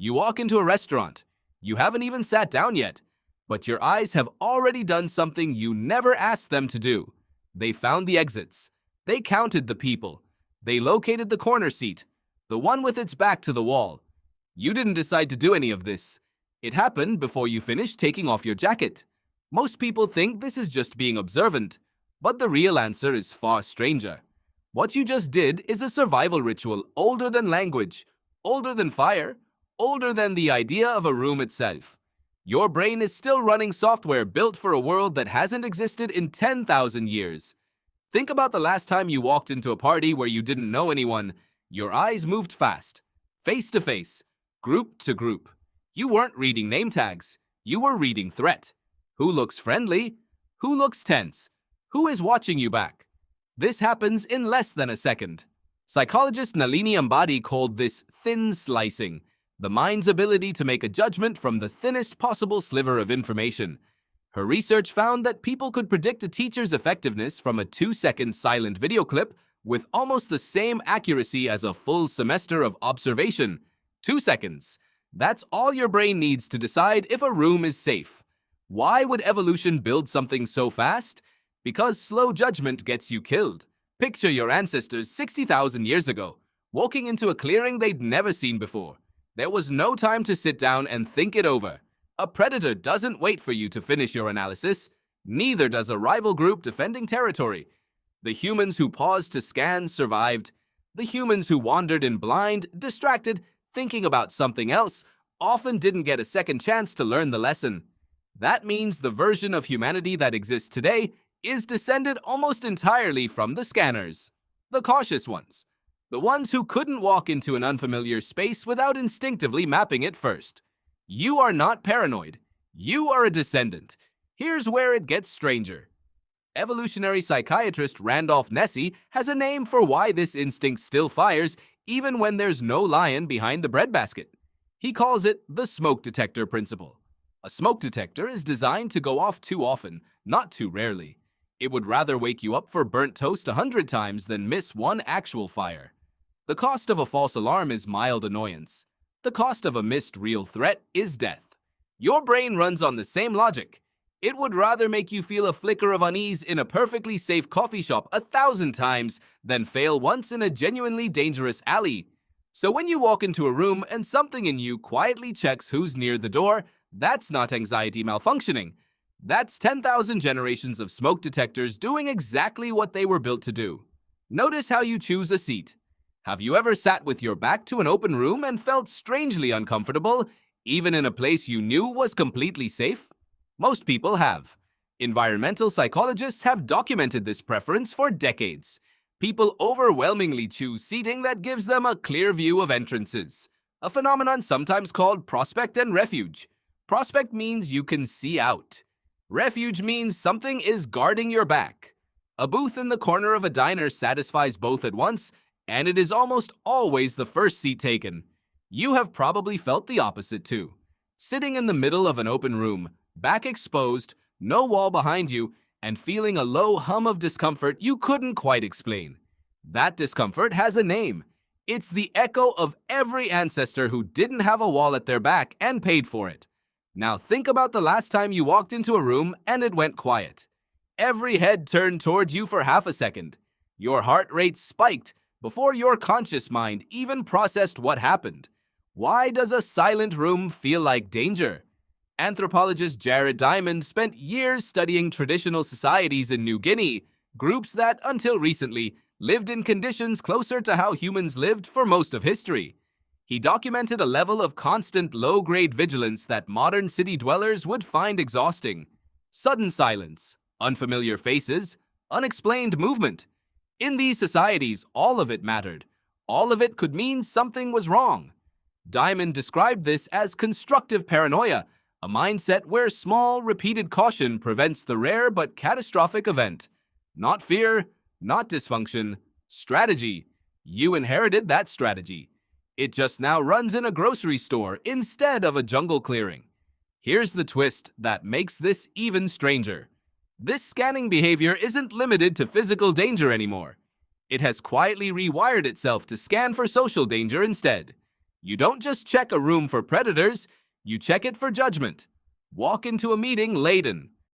You walk into a restaurant. You haven't even sat down yet, but your eyes have already done something you never asked them to do. They found the exits. They counted the people. They located the corner seat, the one with its back to the wall. You didn't decide to do any of this. It happened before you finished taking off your jacket. Most people think this is just being observant, but the real answer is far stranger. What you just did is a survival ritual older than language, older than fire, older than the idea of a room itself. Your brain is still running software built for a world that hasn't existed in 10,000 years. Think about the last time you walked into a party where you didn't know anyone. Your eyes moved fast, face to face, group to group. You weren't reading name tags. You were reading threat. Who looks friendly? Who looks tense? Who is watching you back? This happens in less than a second. Psychologist Nalini Ambady called this thin slicing, the mind's ability to make a judgment from the thinnest possible sliver of information. Her research found that people could predict a teacher's effectiveness from a 2-second silent video clip with almost the same accuracy as a full semester of observation. 2 seconds. That's all your brain needs to decide if a room is safe. Why would evolution build something so fast? Because slow judgment gets you killed. Picture your ancestors 60,000 years ago, walking into a clearing they'd never seen before. There was no time to sit down and think it over. A predator doesn't wait for you to finish your analysis. Neither does a rival group defending territory. The humans who paused to scan survived. The humans who wandered in blind, distracted, thinking about something else, often didn't get a second chance to learn the lesson. That means the version of humanity that exists today is descended almost entirely from the scanners. The cautious ones. The ones who couldn't walk into an unfamiliar space without instinctively mapping it first. You are not paranoid. You are a descendant. Here's where it gets stranger. Evolutionary psychiatrist Randolph Nesse has a name for why this instinct still fires even when there's no lion behind the breadbasket. He calls it the smoke detector principle. A smoke detector is designed to go off too often, not too rarely. It would rather wake you up for burnt toast 100 times than miss one actual fire. The cost of a false alarm is mild annoyance. The cost of a missed real threat is death. Your brain runs on the same logic. It would rather make you feel a flicker of unease in a perfectly safe coffee shop 1,000 times than fail once in a genuinely dangerous alley. So when you walk into a room and something in you quietly checks who's near the door, that's not anxiety malfunctioning. That's 10,000 generations of smoke detectors doing exactly what they were built to do. Notice how you choose a seat. Have you ever sat with your back to an open room and felt strangely uncomfortable, even in a place you knew was completely safe? Most people have. Environmental psychologists have documented this preference for decades. People overwhelmingly choose seating that gives them a clear view of entrances, a phenomenon sometimes called prospect and refuge. Prospect means you can see out. Refuge means something is guarding your back. A booth in the corner of a diner satisfies both at once, and it is almost always the first seat taken. You have probably felt the opposite too. Sitting in the middle of an open room, back exposed, no wall behind you, and feeling a low hum of discomfort you couldn't quite explain. That discomfort has a name. It's the echo of every ancestor who didn't have a wall at their back and paid for it. Now think about the last time you walked into a room and it went quiet. Every head turned toward you for half a second. Your heart rate spiked before your conscious mind even processed what happened. Why does a silent room feel like danger? Anthropologist Jared Diamond spent years studying traditional societies in New Guinea, groups that, until recently, lived in conditions closer to how humans lived for most of history. He documented a level of constant low-grade vigilance that modern city dwellers would find exhausting. Sudden silence, unfamiliar faces, unexplained movement. In these societies, all of it mattered. All of it could mean something was wrong. Diamond described this as constructive paranoia, a mindset where small, repeated caution prevents the rare but catastrophic event. Not fear, not dysfunction, strategy. You inherited that strategy. It just now runs in a grocery store instead of a jungle clearing. Here's the twist that makes this even stranger. This scanning behavior isn't limited to physical danger anymore. It has quietly rewired itself to scan for social danger instead. You don't just check a room for predators, you check it for judgment. Walk into a meeting laden.